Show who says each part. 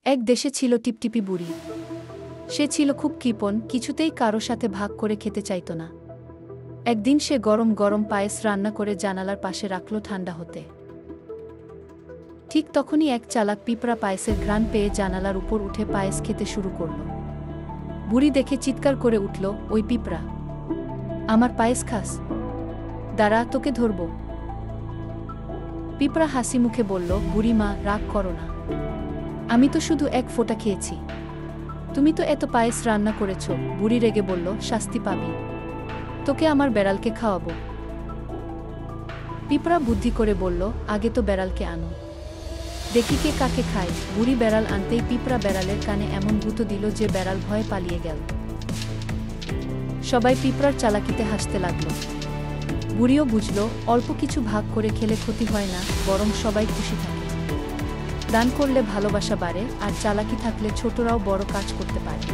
Speaker 1: এক দেশে ছিল টিপটিপি বুড়ি। সে ছিল খুব কৃপণ, কিছুতেই কারো সাথে ভাগ করে খেতে চাইত না। একদিন সে গরম গরম পায়েস রান্না করে জানালার পাশে রাখল ঠান্ডা হতে। ঠিক তখনই এক চালাক পিঁপড়া পায়েসের ঘ্রাণ পেয়ে জানালার উপর উঠে পায়েস খেতে শুরু করল। বুড়ি দেখে চিৎকার করে উঠল, ওই পিঁপড়া, আমার পায়েস খাস? দাঁড়া, তোকে ধরব। পিঁপড়া হাসি মুখে বলল, বুড়ি মা, রাগ করো না, আমি তো শুধু এক ফোঁটা খেয়েছি, তুমি তো এত পায়েস রান্না করেছ। বুড়ি রেগে বলল, শাস্তি পাবি, তোকে আমার বেড়ালকে খাওয়াবো। পিঁপড়া বুদ্ধি করে বলল, আগে তো বেড়ালকে আনো, দেখি কে কাকে খায়। বুড়ি বেড়াল আনতেই পিঁপড়া বেড়ালের কানে এমন গুঁতো দিল যে বেড়াল ভয়ে পালিয়ে গেল। সবাই পিঁপড়ার চালাকিতে হাসতে লাগল। বুড়িও বুঝল, অল্প কিছু ভাগ করে খেলে ক্ষতি হয় না, বরং সবাই খুশি থাকে। দান করলে ভালোবাসা বাড়ে, আর চালাকি থাকলে ছোটরাও বড় কাজ করতে পারে।